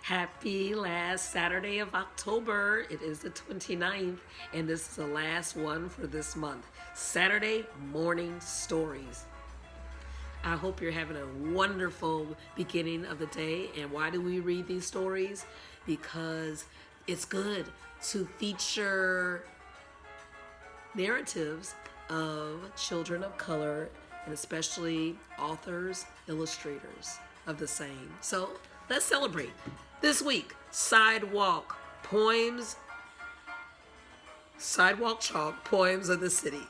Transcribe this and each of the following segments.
Happy last Saturday of October. It is the 29th, and this is the last one for this month. Saturday morning stories. I hope you're having a wonderful beginning of the day. And why do we read these stories? Because it's good to feature narratives of children of color, and especially authors, illustrators of the same. So let's celebrate. This week, Sidewalk Chalk, Poems of the City.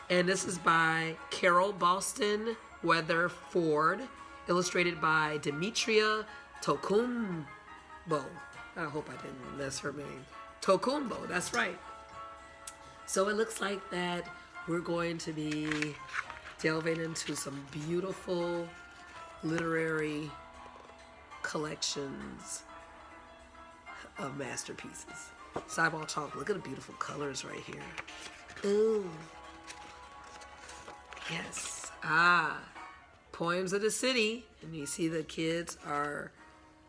And this is by Carol Boston Weatherford, illustrated by Demetria Tokumbo. I hope I didn't mess her name. Tokumbo, that's right. So it looks like that we're going to be delving into some beautiful literary collections of masterpieces. Sidewalk Chalk, look at the beautiful colors right here. Ooh. Yes. Poems of the City. And you see the kids are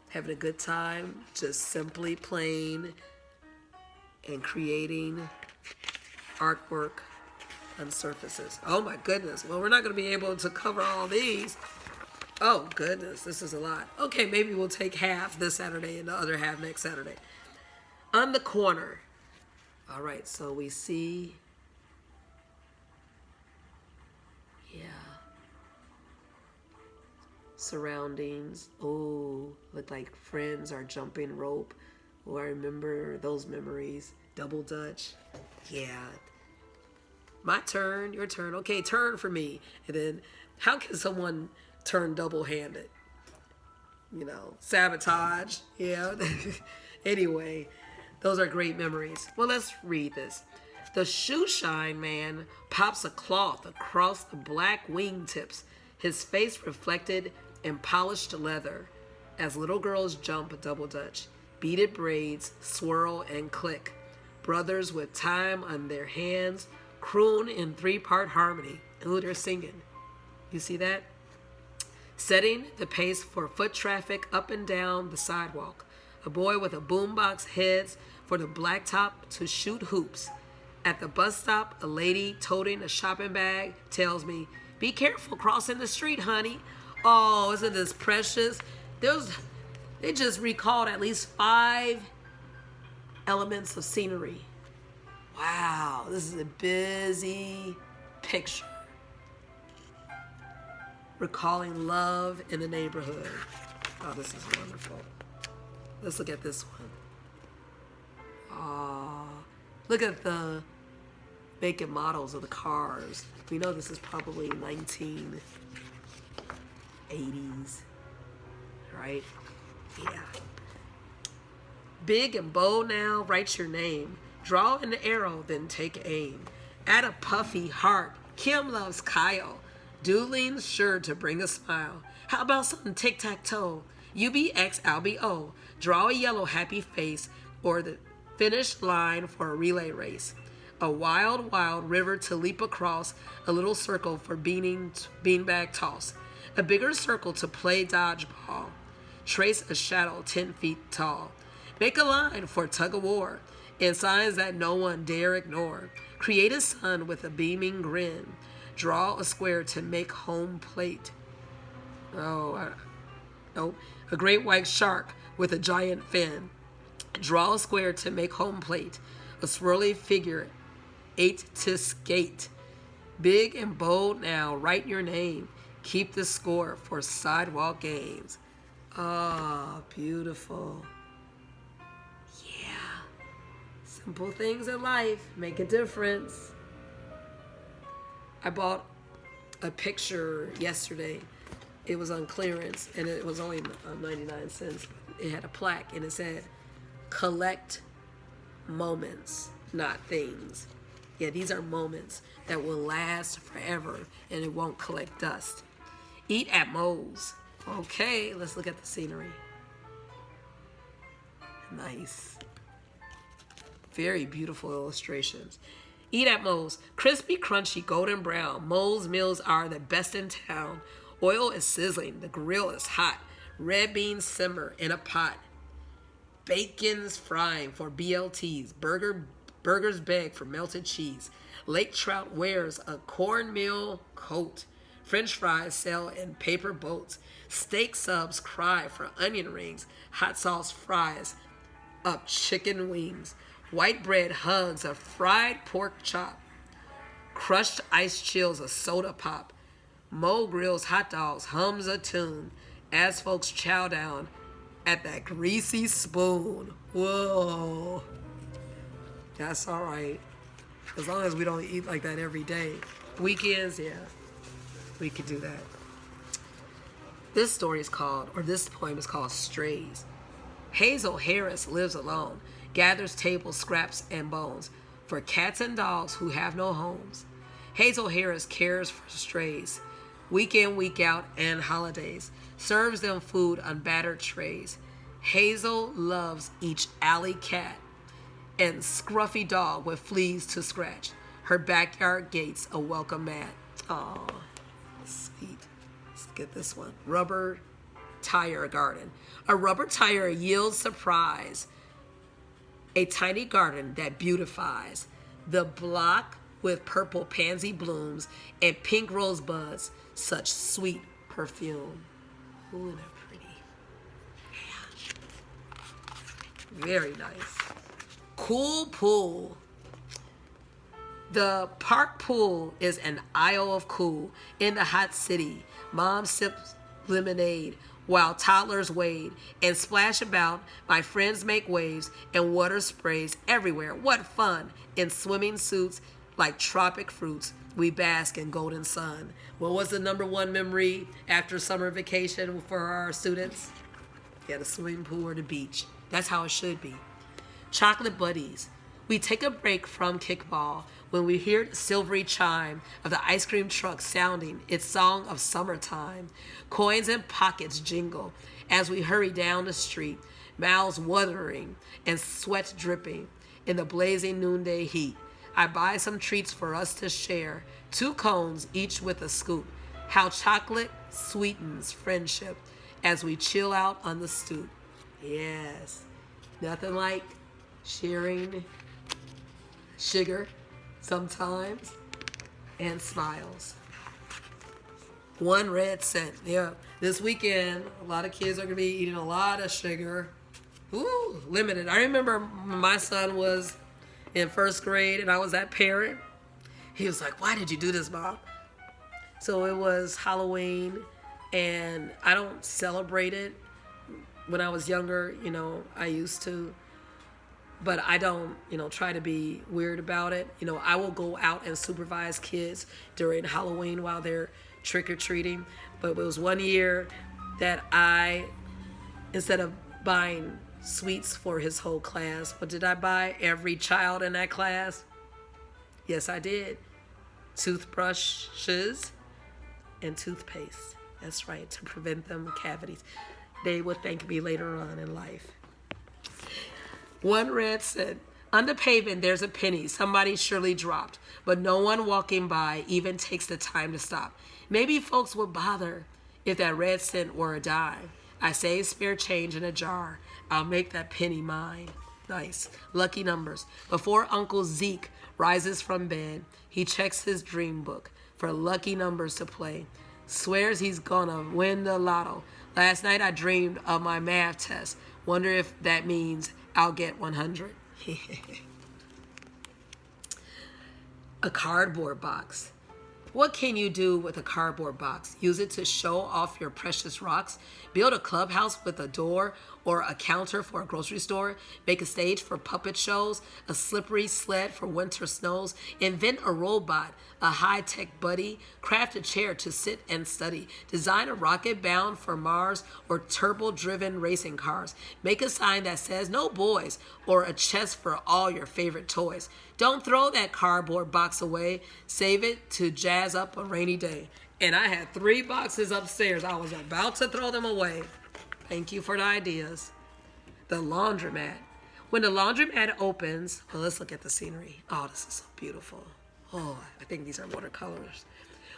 having a good time, just simply playing and creating artwork on surfaces. Oh my goodness. Well, we're not going to be able to cover all these. Oh goodness, this is a lot. Okay, maybe we'll take half this Saturday and the other half next Saturday. On the corner. All right, so we see, surroundings. Oh, look like friends are jumping rope. Oh, I remember those memories. Double Dutch. Yeah. My turn, your turn. Okay, turn for me. And then how can someone turn double-handed? You know, sabotage. Yeah. Anyway, those are great memories. Well, let's read this. The shoeshine man pops a cloth across the black wingtips, his face reflected in polished leather, as little girls jump double dutch. Beaded braids swirl and click. Brothers with time on their hands croon in three-part harmony. Ooh, they're singing. You see that? Setting the pace for foot traffic up and down the sidewalk. A boy with a boombox heads for the blacktop to shoot hoops. At the bus stop, a lady toting a shopping bag tells me, "Be careful crossing the street, honey." Oh, isn't this precious? They just recalled at least 5 elements of scenery. Wow, this is a busy picture. Recalling love in the neighborhood. Oh, this is wonderful. Let's look at this one. Oh, look at the make and models of the cars. We know this is probably 1980s, right? Yeah. Big and bold now, write your name. Draw an arrow, then take aim. Add a puffy heart. Kim loves Kyle. Doodling's sure to bring a smile. How about some tic-tac-toe? You be X, I'll be O. Draw a yellow happy face or the finish line for a relay race. A wild, wild river to leap across. A little circle for beanbag toss. A bigger circle to play dodgeball. Trace a shadow 10 feet tall. Make a line for tug of war and signs that no one dare ignore. Create a sun with a beaming grin. Draw a square to make home plate. Nope. A great white shark with a giant fin. Draw a square to make home plate. A swirly figure, 8 to skate. Big and bold now, write your name. Keep the score for sidewalk games. Ah, beautiful. Yeah. Simple things in life make a difference. I bought a picture yesterday. It was on clearance, and it was only 99 cents. It had a plaque, and it said, "Collect moments, not things." Yeah, these are moments that will last forever, and it won't collect dust. Eat at Moe's. Okay, let's look at the scenery. Nice. Very beautiful illustrations. Eat at Moe's. Crispy, crunchy, golden brown. Moe's meals are the best in town. Oil is sizzling. The grill is hot. Red beans simmer in a pot. Bacon's frying for BLTs. Burgers beg for melted cheese. Lake trout wears a cornmeal coat. French fries sail in paper boats. Steak subs cry for onion rings. Hot sauce fries up chicken wings. White bread hugs a fried pork chop. Crushed ice chills a soda pop. Mo grills hot dogs, hums a tune as folks chow down at that greasy spoon. Whoa. That's all right. As long as we don't eat like that every day. Weekends, yeah, we could do that. This story is called, or this poem is called Strays. Hazel Harris lives alone, gathers table scraps and bones for cats and dogs who have no homes. Hazel Harris cares for strays, week in, week out, and holidays, serves them food on battered trays. Hazel loves each alley cat and scruffy dog with fleas to scratch. Her backyard gates a welcome mat. Aw, sweet. Let's get this one. Rubber tire garden. A rubber tire yields surprise. A tiny garden that beautifies the block with purple pansy blooms and pink rosebuds, such sweet perfume. Ooh, they're pretty. Yeah. Very nice. Cool pool. The park pool is an aisle of cool in the hot city. Mom sips lemonade while toddlers wade and splash about. My friends make waves and water sprays everywhere. What fun in swimming suits like tropic fruits. We bask in golden sun. What was the number one memory after summer vacation for our students? Yeah, the swimming pool or the beach. That's how it should be. Chocolate buddies. We take a break from kickball when we hear the silvery chime of the ice cream truck sounding its song of summertime. Coins in pockets jingle as we hurry down the street, mouths watering and sweat dripping in the blazing noonday heat. I buy some treats for us to share, 2 cones each with a scoop. How chocolate sweetens friendship as we chill out on the stoop. Yes, nothing like sharing sugar sometimes and smiles. 1 red cent. Yeah, this weekend a lot of kids are gonna be eating a lot of sugar. Ooh, limited. I remember my son was in 1st grade and I was that parent. He was like, "Why did you do this, Mom?" So it was Halloween and I don't celebrate it. When I was younger, I used to, but I don't, try to be weird about it. I will go out and supervise kids during Halloween while they're trick-or-treating. But it was one year that instead of buying sweets for his whole class, what did I buy? Every child in that class? Yes, I did. Toothbrushes and toothpaste. That's right, to prevent them cavities. They would thank me later on in life. 1 red cent. On the pavement, there's a penny somebody surely dropped, but no one walking by even takes the time to stop. Maybe folks would bother if that red cent were a dime. I save spare change in a jar. I'll make that penny mine. Nice. Lucky numbers. Before Uncle Zeke rises from bed, he checks his dream book for lucky numbers to play. Swears he's gonna win the lotto. Last night I dreamed of my math test. Wonder if that means I'll get 100. A cardboard box. What can you do with a cardboard box? Use it to show off your precious rocks? Build a clubhouse with a door or a counter for a grocery store? Make a stage for puppet shows? A slippery sled for winter snows? Invent a robot, a high-tech buddy? Craft a chair to sit and study? Design a rocket bound for Mars or turbo-driven racing cars? Make a sign that says no boys or a chest for all your favorite toys. Don't throw that cardboard box away. Save it to jazz up a rainy day. And I had 3 boxes upstairs. I was about to throw them away. Thank you for the ideas. The laundromat. When the laundromat opens, well, let's look at the scenery. Oh, this is so beautiful. Oh, I think these are watercolors.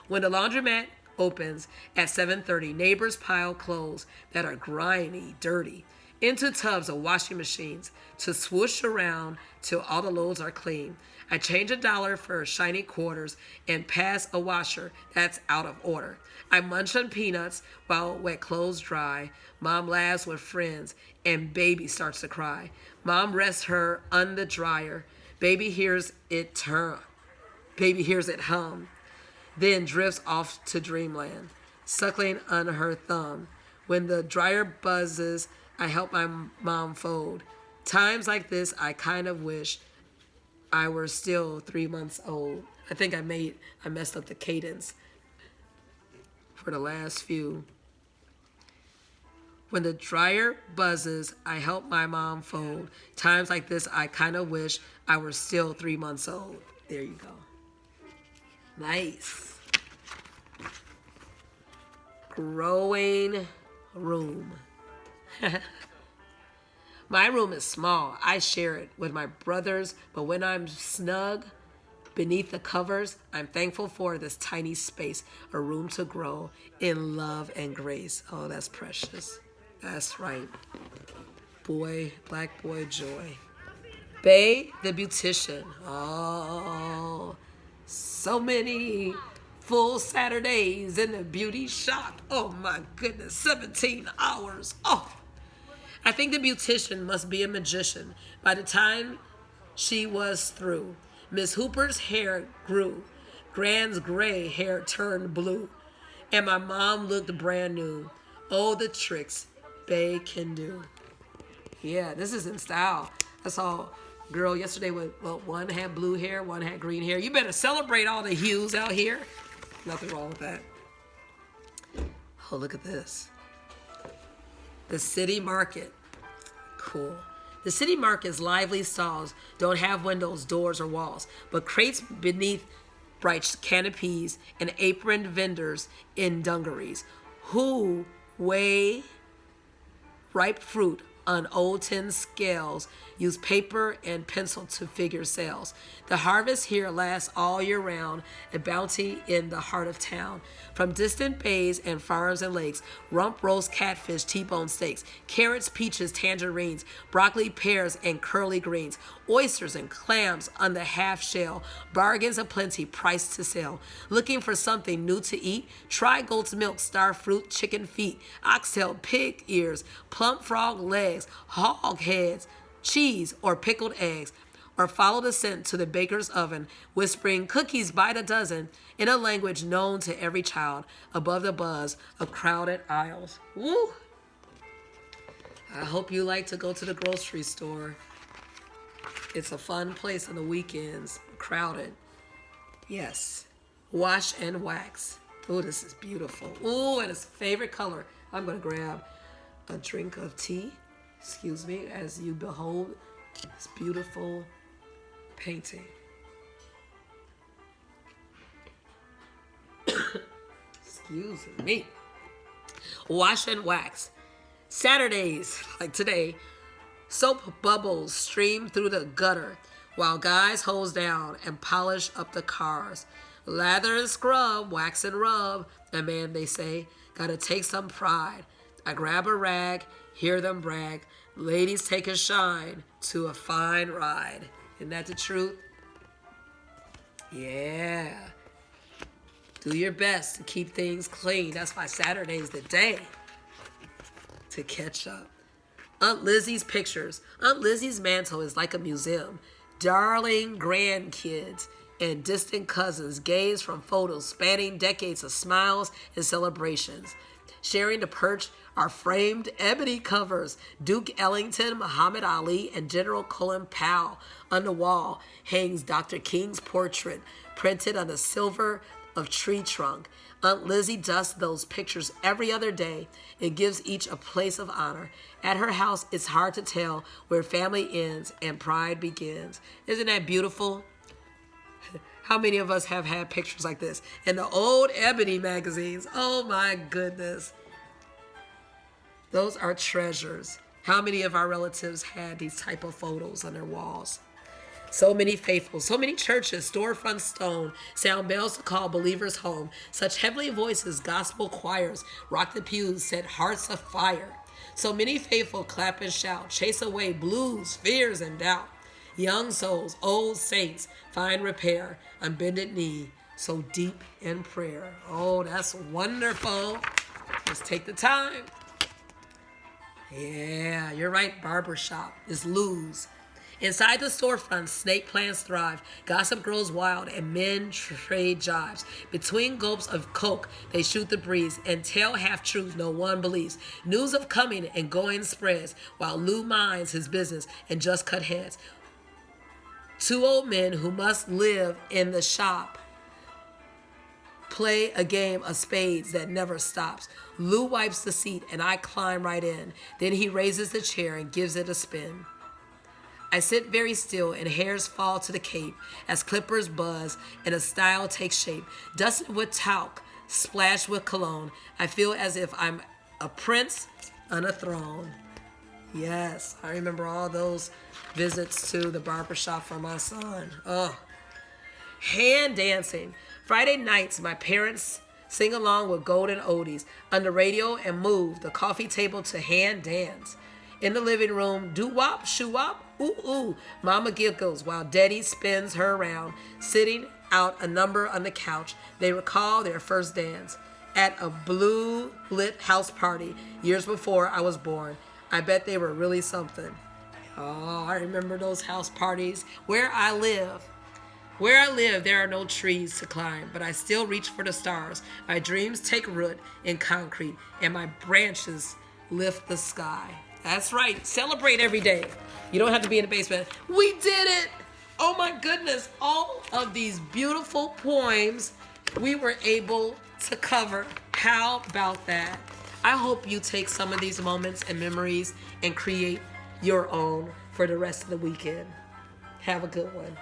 When the laundromat opens at 7:30. Neighbors pile clothes that are grimy, dirty, into tubs of washing machines to swoosh around till all the loads are clean. I change $1 for shiny quarters and pass a washer that's out of order. I munch on peanuts while wet clothes dry. Mom laughs with friends and baby starts to cry. Mom rests her on the dryer. Baby hears it hum, then drifts off to dreamland, suckling on her thumb. When the dryer buzzes, I help my mom fold. Times like this, I kind of wish I were still 3 months old. I think I messed up the cadence for the last few. When the dryer buzzes, I help my mom fold. Times like this, I kind of wish I were still 3 months old. There you go. Nice. Growing room. My room is small. I share it with my brothers, but when I'm snug beneath the covers, I'm thankful for this tiny space, a room to grow in love and grace. Oh, that's precious. That's right. Boy, black boy joy. Bay the beautician. Oh, so many full Saturdays in the beauty shop. Oh my goodness, 17 hours. Oh, I think the beautician must be a magician. By the time she was through, Miss Hooper's hair grew. Grand's gray hair turned blue. And my mom looked brand new. Oh, the tricks Bay can do. Yeah, this is in style. I saw a girl yesterday with, well, one had blue hair, one had green hair. You better celebrate all the hues out here. Nothing wrong with that. Oh, look at this. The city market. Cool. The city market's lively stalls don't have windows, doors, or walls, but crates beneath bright canopies and aproned vendors in dungarees who weigh ripe fruit on old tin scales, use paper and pencil to figure sales. The harvest here lasts all year round, a bounty in the heart of town. From distant bays and farms and lakes, rump roast catfish, T-bone steaks, carrots, peaches, tangerines, broccoli, pears, and curly greens, oysters and clams on the half shell, bargains aplenty, priced to sell. Looking for something new to eat? Try goat's milk, star fruit, chicken feet, oxtail, pig ears, plump frog legs, hog heads, cheese, or pickled eggs. Or follow the scent to the baker's oven, whispering cookies by the dozen in a language known to every child above the buzz of crowded aisles. Woo! I hope you like to go to the grocery store. It's a fun place on the weekends, crowded. Yes. Wash and wax. Oh, this is beautiful. Oh, and it's favorite color. I'm going to grab a drink of tea, excuse me, as you behold this beautiful painting. Excuse me. Wash and wax. Saturdays, like today, soap bubbles stream through the gutter while guys hose down and polish up the cars. Lather and scrub, wax and rub, and man, they say, gotta take some pride. I grab a rag, hear them brag. Ladies take a shine to a fine ride. Isn't that the truth? Yeah. Do your best to keep things clean. That's why Saturday's the day to catch up. Aunt Lizzie's pictures. Aunt Lizzie's mantle is like a museum. Darling grandkids and distant cousins gaze from photos spanning decades of smiles and celebrations. Sharing the perch are framed ebony covers. Duke Ellington, Muhammad Ali, and General Colin Powell. On the wall hangs Dr. King's portrait, printed on the silver of tree trunk. Aunt Lizzie dusts those pictures every other day and gives each a place of honor. At her house, it's hard to tell where family ends and pride begins. Isn't that beautiful? How many of us have had pictures like this in the old ebony magazines? Oh my goodness. Those are treasures. How many of our relatives had these type of photos on their walls? So many faithful, so many churches, storefront stone, sound bells to call believers home. Such heavenly voices, gospel choirs, rock the pews, set hearts afire. So many faithful clap and shout, chase away blues, fears, and doubt. Young souls, old saints, find repair on bended knee, so deep in prayer. Oh, that's wonderful. Let's take the time. Yeah, you're right, Barbershop is lose. Inside the storefront, snake plants thrive, gossip grows wild, and men trade jibes. Between gulps of coke, they shoot the breeze and tell half-truths no one believes. News of coming and going spreads, while Lou minds his business and just cut heads. Two old men who must live in the shop play a game of spades that never stops. Lou wipes the seat and I climb right in. Then he raises the chair and gives it a spin. I sit very still and hairs fall to the cape as clippers buzz and a style takes shape. Dusted with talc, splashed with cologne, I feel as if I'm a prince on a throne. Yes, I remember all those visits to the barbershop for my son. Oh, hand dancing. Friday nights, my parents sing along with golden oldies on the radio and move the coffee table to hand dance. In the living room, doo-wop, shoo-wop, ooh-ooh. Mama giggles while Daddy spins her around, sitting out a number on the couch. They recall their first dance at a blue-lit house party years before I was born. I bet they were really something. Oh, I remember those house parties. Where I live, there are no trees to climb, but I still reach for the stars. My dreams take root in concrete, and my branches lift the sky. That's right. Celebrate every day. You don't have to be in the basement. We did it. Oh my goodness. All of these beautiful poems we were able to cover. How about that? I hope you take some of these moments and memories and create your own for the rest of the weekend. Have a good one.